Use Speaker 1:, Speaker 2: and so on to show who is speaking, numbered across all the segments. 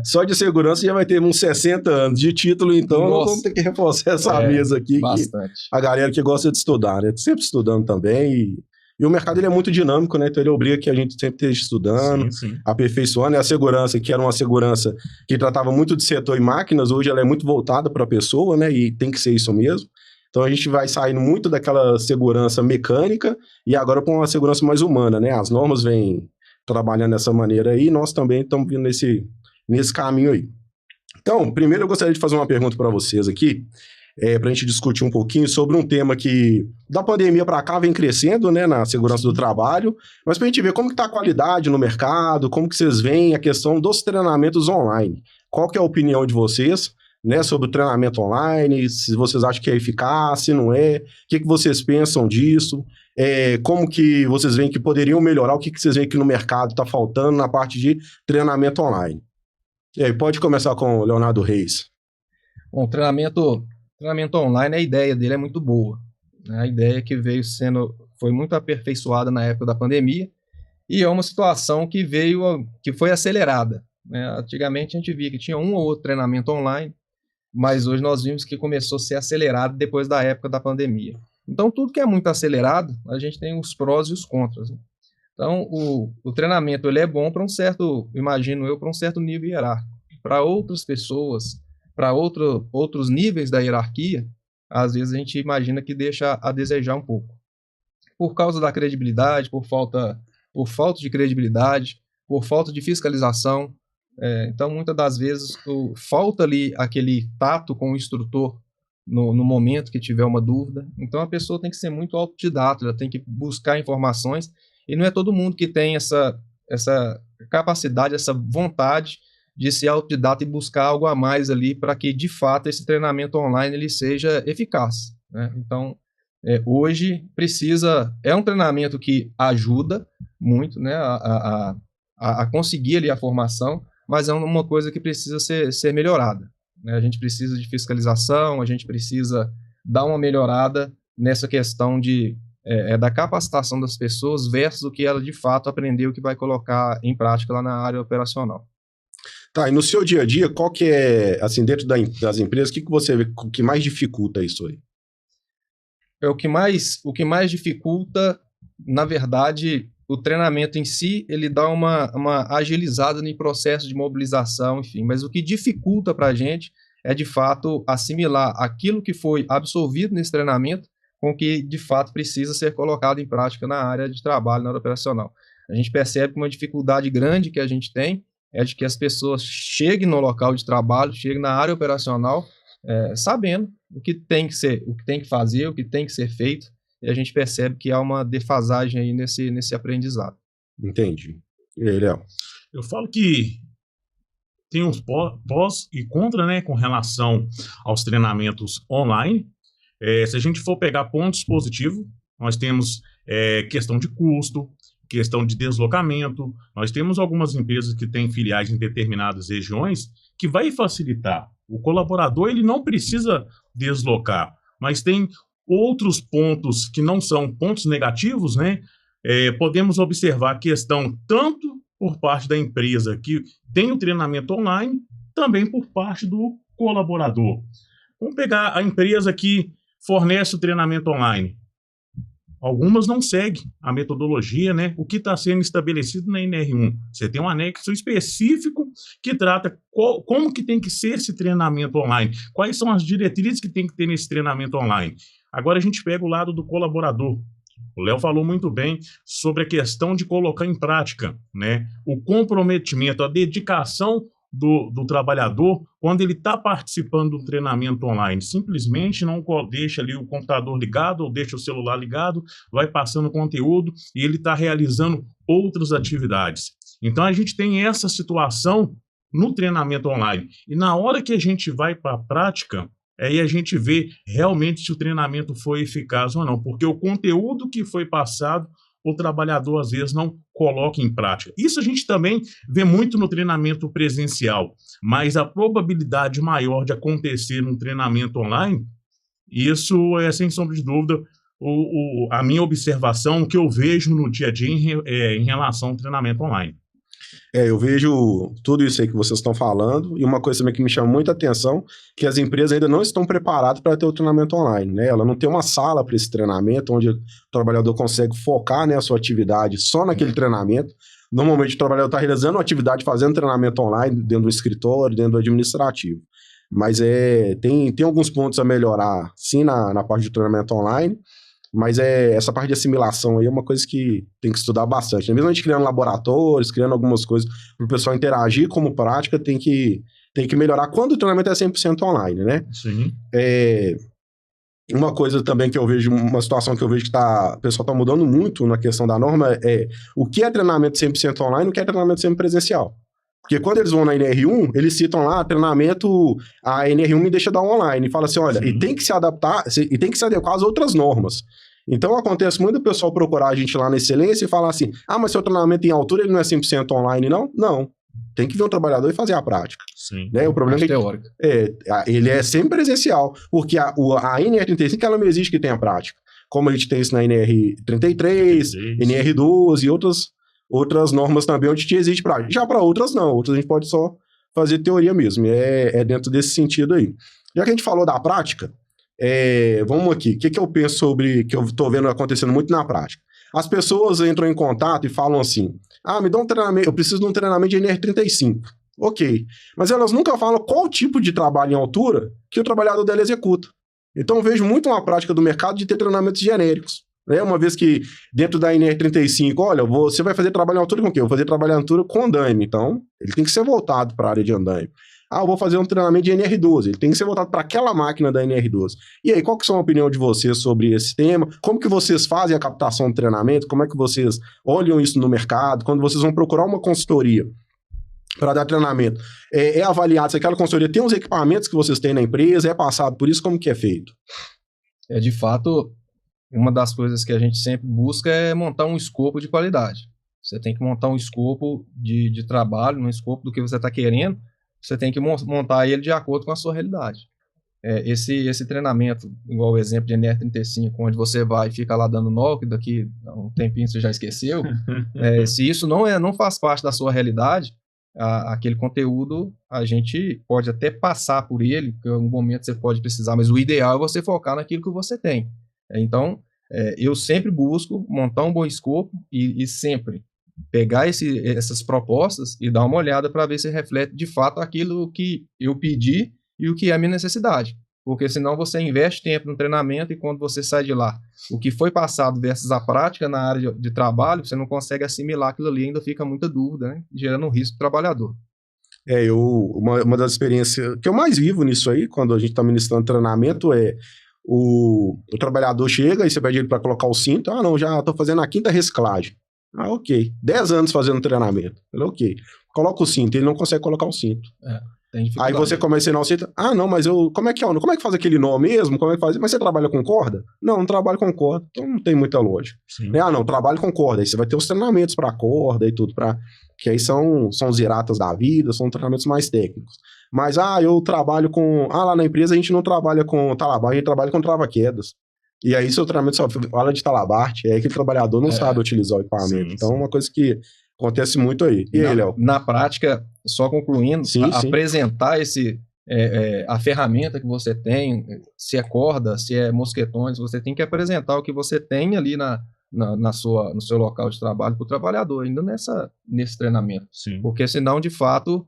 Speaker 1: Só de segurança já vai ter uns 60 anos de título, então nós vamos ter que reforçar essa mesa aqui.
Speaker 2: Bastante.
Speaker 1: A galera que gosta de estudar, né? Sempre estudando também. E o mercado ele é muito dinâmico, né? Então ele obriga que a gente sempre esteja estudando, aperfeiçoando. E a segurança, que era uma segurança que tratava muito de setor e máquinas, hoje ela é muito voltada para a pessoa, né? E tem que ser isso mesmo. Então a gente vai saindo muito daquela segurança mecânica e agora para uma segurança mais humana, né? As normas vêm trabalhando dessa maneira aí e nós também estamos vindo nesse caminho aí. Então, primeiro eu gostaria de fazer uma pergunta para vocês aqui, para a gente discutir um pouquinho sobre um tema que da pandemia para cá vem crescendo, né, na segurança do trabalho, mas para a gente ver como que está a qualidade no mercado, como que vocês veem a questão dos treinamentos online. Qual que é a opinião de vocês, né, sobre o treinamento online, se vocês acham que é eficaz, se não é, o que vocês pensam disso, como que vocês veem que poderiam melhorar, o que vocês veem que no mercado está faltando na parte de treinamento online. E aí, pode começar com o Leonardo Reis.
Speaker 2: Bom, treinamento online, a ideia dele é muito boa, né? A ideia que foi muito aperfeiçoada na época da pandemia e é uma situação que foi acelerada, né? Antigamente a gente via que tinha um ou outro treinamento online, mas hoje nós vimos que começou a ser acelerado depois da época da pandemia. Então, tudo que é muito acelerado, a gente tem os prós e os contras, né? Então, o treinamento ele é bom para imagino eu, para um certo nível hierárquico. Para outras pessoas, para outros níveis da hierarquia, às vezes a gente imagina que deixa a desejar um pouco. Por causa da credibilidade, por falta de credibilidade, por falta de fiscalização. Então, muitas das vezes, falta ali aquele tato com o instrutor no momento que tiver uma dúvida. Então, a pessoa tem que ser muito autodidata, ela tem que buscar informações, e não é todo mundo que tem essa capacidade, essa vontade de ser autodidata e buscar algo a mais ali para que, de fato, esse treinamento online ele seja eficaz, né? Então, hoje é um treinamento que ajuda muito, né, a conseguir ali a formação, mas é uma coisa que precisa ser melhorada, né? A gente precisa de fiscalização, a gente precisa dar uma melhorada nessa questão da capacitação das pessoas versus o que ela de fato aprendeu, que vai colocar em prática lá na área operacional.
Speaker 1: Tá, e no seu dia a dia, qual que é, assim, dentro das empresas, o que você vê que mais dificulta isso aí?
Speaker 2: O que mais dificulta, na verdade, o treinamento em si, ele dá uma agilizada no processo de mobilização, enfim, mas o que dificulta para a gente é, de fato, assimilar aquilo que foi absorvido nesse treinamento com o que, de fato, precisa ser colocado em prática na área de trabalho, na área operacional. A gente percebe que uma dificuldade grande que a gente tem é de que as pessoas cheguem no local de trabalho, cheguem na área operacional, sabendo o que tem que fazer, o que tem que ser feito, e a gente percebe que há uma defasagem aí nesse aprendizado.
Speaker 1: Entendi. E aí, Léo?
Speaker 3: Eu falo que tem uns pós e contra, né, com relação aos treinamentos online. Se a gente for pegar pontos positivos, nós temos questão de custo, questão de deslocamento. Nós temos algumas empresas que têm filiais em determinadas regiões que vai facilitar. O colaborador ele não precisa deslocar, mas tem outros pontos que não são pontos negativos, né? Podemos observar a questão tanto por parte da empresa que tem o treinamento online, também por parte do colaborador. Vamos pegar a empresa que fornece o treinamento online. Algumas não seguem a metodologia, né? O que está sendo estabelecido na NR1. Você tem um anexo específico que trata como que tem que ser esse treinamento online, quais são as diretrizes que tem que ter nesse treinamento online. Agora a gente pega o lado do colaborador. O Léo falou muito bem sobre a questão de colocar em prática, né? O comprometimento, a dedicação do trabalhador quando ele está participando do treinamento online. Simplesmente não deixa ali o computador ligado ou deixa o celular ligado, vai passando conteúdo e ele está realizando outras atividades. Então a gente tem essa situação no treinamento online. E na hora que a gente vai para a prática, aí a gente vê realmente se o treinamento foi eficaz ou não, porque o conteúdo que foi passado, o trabalhador às vezes não coloca em prática. Isso a gente também vê muito no treinamento presencial, mas a probabilidade maior de acontecer no treinamento online, isso é sem sombra de dúvida a minha observação, o que eu vejo no dia a dia em relação ao treinamento online.
Speaker 1: Eu vejo tudo isso aí que vocês estão falando, e uma coisa também que me chama muita atenção, que as empresas ainda não estão preparadas para ter o treinamento online, né? Ela não tem uma sala para esse treinamento, onde o trabalhador consegue focar, né, a sua atividade só naquele treinamento. Normalmente o trabalhador está realizando uma atividade, fazendo treinamento online, dentro do escritório, dentro do administrativo. Mas tem alguns pontos a melhorar, sim, na parte de treinamento online, mas essa parte de assimilação aí é uma coisa que tem que estudar bastante. Mesmo a gente criando laboratórios, criando algumas coisas para o pessoal interagir como prática, tem que melhorar quando o treinamento é 100% online, né?
Speaker 3: Sim.
Speaker 1: Uma coisa também que eu vejo, uma situação que eu vejo que o pessoal está mudando muito na questão da norma é o que é treinamento 100% online e o que é treinamento 100% presencial. Porque quando eles vão na NR1, eles citam lá, treinamento, a NR1 me deixa dar online, e fala assim, olha, e tem que se adaptar, e tem que se adequar às outras normas. Então acontece muito o pessoal procurar a gente lá na Excelência e falar assim, mas seu treinamento em altura ele não é 100% online, não? Não. Tem que vir um trabalhador e fazer a prática.
Speaker 3: Sim.
Speaker 1: Né? O problema é que ele é sempre presencial, porque a NR35 ela não exige que tenha prática. Como a gente tem isso na NR33, NR12 e outras normas também onde te exige prática. Já para outras não, outras a gente pode só fazer teoria mesmo, é dentro desse sentido aí. Já que a gente falou da prática, vamos aqui, o que eu penso sobre, que eu estou vendo acontecendo muito na prática? As pessoas entram em contato e falam assim, me dá um treinamento, eu preciso de um treinamento de NR35. Ok, mas elas nunca falam qual tipo de trabalho em altura que o trabalhador dela executa. Então eu vejo muito uma prática do mercado de ter treinamentos genéricos. Uma vez que dentro da NR35, olha, você vai fazer trabalho em altura com o quê? Eu vou fazer trabalho em altura com andaime. Então, ele tem que ser voltado para a área de andaime. Eu vou fazer um treinamento de NR12. Ele tem que ser voltado para aquela máquina da NR12. E aí, qual que é a opinião de vocês sobre esse tema? Como que vocês fazem a captação do treinamento? Como é que vocês olham isso no mercado? Quando vocês vão procurar uma consultoria para dar treinamento, é avaliado se aquela consultoria tem os equipamentos que vocês têm na empresa, é passado por isso, como que é feito?
Speaker 2: De fato, uma das coisas que a gente sempre busca é montar um escopo de qualidade. Você tem que montar um escopo de trabalho, um escopo do que você está querendo, você tem que montar ele de acordo com a sua realidade. Esse treinamento, igual o exemplo de NR35, onde você vai e fica lá dando nó, que daqui a um tempinho você já esqueceu, se isso não faz parte da sua realidade, aquele conteúdo a gente pode até passar por ele, que em algum momento você pode precisar, mas o ideal é você focar naquilo que você tem. Então, eu sempre busco montar um bom escopo e sempre pegar essas propostas e dar uma olhada para ver se reflete de fato aquilo que eu pedi e o que é a minha necessidade. Porque senão você investe tempo no treinamento e quando você sai de lá, o que foi passado versus a prática na área de trabalho, você não consegue assimilar aquilo ali, ainda fica muita dúvida, né? Gerando um risco para o trabalhador.
Speaker 1: Uma das experiências que eu mais vivo nisso aí, quando a gente está ministrando treinamento, o trabalhador chega e você pede ele para colocar o cinto, não, já estou fazendo a 5ª reciclagem. Ok. 10 anos fazendo treinamento. Ele, ok. Coloca o cinto. Ele não consegue colocar o cinto. Aí você começa a ensinar o cinto. Não, mas como é que faz aquele nó mesmo? Como é que faz? Mas você trabalha com corda? Não trabalho com corda. Então não tem muita lógica. Não, trabalho com corda. Aí você vai ter os treinamentos para corda e tudo. Que aí são os iratas da vida, são treinamentos mais técnicos. Mas, eu trabalho com... lá na empresa a gente não trabalha com talabarte, a gente trabalha com trava-quedas. E aí seu treinamento só fala de talabarte, aí aquele trabalhador não sabe utilizar o equipamento. Então é uma coisa que acontece muito aí. E aí, Léo?
Speaker 2: Na prática, só concluindo, apresentar a ferramenta que você tem, se é corda, se é mosquetões, você tem que apresentar o que você tem ali no seu local de trabalho para o trabalhador, ainda nesse treinamento. Porque senão, de fato...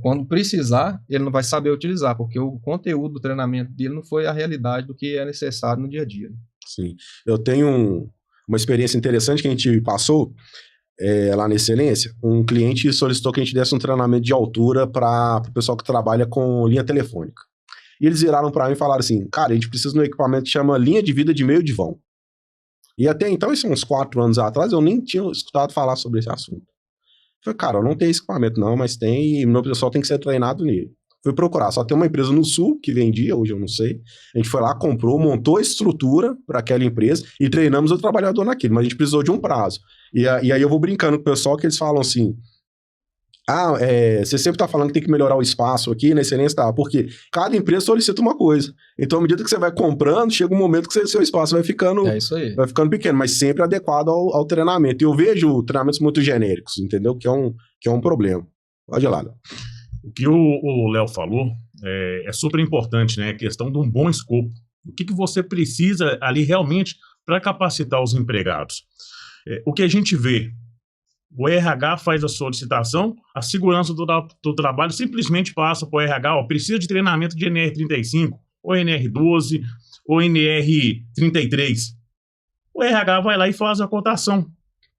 Speaker 2: quando precisar, ele não vai saber utilizar, porque o conteúdo do treinamento dele não foi a realidade do que é necessário no dia a dia.
Speaker 1: Sim. Eu tenho uma experiência interessante que a gente passou lá na Excelência. Um cliente solicitou que a gente desse um treinamento de altura para o pessoal que trabalha com linha telefônica. E eles viraram para mim e falaram assim, cara, a gente precisa de um equipamento que chama linha de vida de meio de vão. E até então, isso uns 4 anos atrás, eu nem tinha escutado falar sobre esse assunto. Falei, cara, eu não tenho esse equipamento não, mas tem, e meu pessoal tem que ser treinado nele. Fui procurar, só tem uma empresa no Sul que vendia, hoje eu não sei. A gente foi lá, comprou, montou a estrutura para aquela empresa e treinamos o trabalhador naquilo, mas a gente precisou de um prazo. E aí eu vou brincando com o pessoal que eles falam assim, Você sempre está falando que tem que melhorar o espaço aqui na excelência, tá? Porque cada empresa solicita uma coisa. Então, à medida que você vai comprando, chega um momento que seu espaço vai ficando pequeno, mas sempre adequado ao treinamento. E eu vejo treinamentos muito genéricos, entendeu? Que é um problema. Pode ir lá, Léo.
Speaker 3: O que o Léo falou é super importante, né? A questão de um bom escopo. O que você precisa ali realmente para capacitar os empregados? O que a gente vê, o RH faz a solicitação, a segurança do trabalho simplesmente passa para o RH, precisa de treinamento de NR35, ou NR12, ou NR33. O RH vai lá e faz a cotação,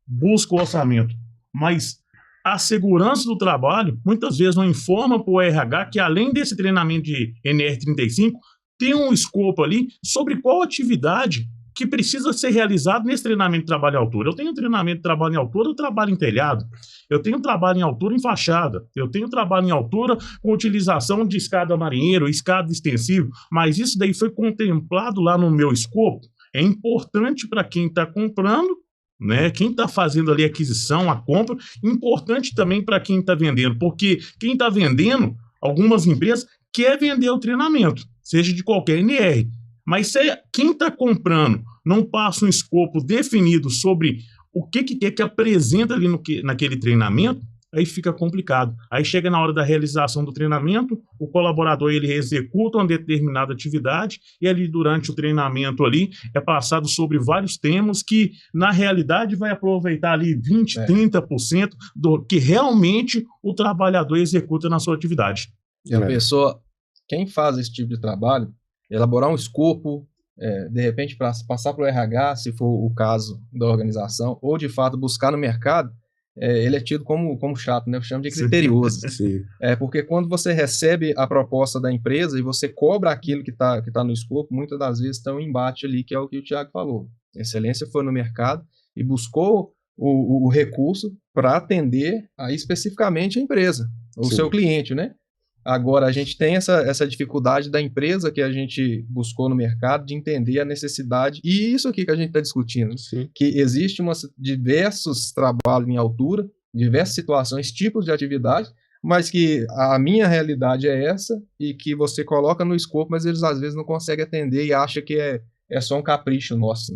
Speaker 3: busca o orçamento, mas a segurança do trabalho muitas vezes não informa para o RH que além desse treinamento de NR35, tem um escopo ali sobre qual atividade que precisa ser realizado nesse treinamento de trabalho em altura. Eu tenho treinamento de trabalho em altura, eu trabalho em telhado. Eu tenho trabalho em altura em fachada. Eu tenho trabalho em altura com utilização de escada marinheiro, escada extensiva. Mas isso daí foi contemplado lá no meu escopo. É importante para quem está comprando, né? Quem está fazendo ali a aquisição, a compra. Importante também para quem está vendendo. Porque quem está vendendo, algumas empresas, quer vender o treinamento, seja de qualquer NR. Mas se quem está comprando não passa um escopo definido sobre o que quer que apresenta ali naquele treinamento, aí fica complicado. Aí chega na hora da realização do treinamento, o colaborador ele executa uma determinada atividade e ali durante o treinamento ali é passado sobre vários temas que na realidade vai aproveitar ali 20%, 30% do que realmente o trabalhador executa na sua atividade.
Speaker 2: E a pessoa, quem faz esse tipo de trabalho, elaborar um escopo, de repente para passar para o RH, se for o caso da organização, ou de fato buscar no mercado, ele é tido como chato, né? Eu chamo de criterioso.
Speaker 1: Sim.
Speaker 2: Porque quando você recebe a proposta da empresa e você cobra aquilo que tá no escopo, muitas das vezes está um embate ali, que é o que o Thiago falou. A excelência foi no mercado e buscou o recurso para atender aí especificamente a empresa, o seu cliente, né? Agora, a gente tem essa dificuldade da empresa que a gente buscou no mercado de entender a necessidade, e isso aqui que a gente está discutindo, que existe diversos trabalhos em altura, diversas situações, tipos de atividade, mas que a minha realidade é essa, e que você coloca no escopo, mas eles às vezes não conseguem atender e acham que é só um capricho nosso, né?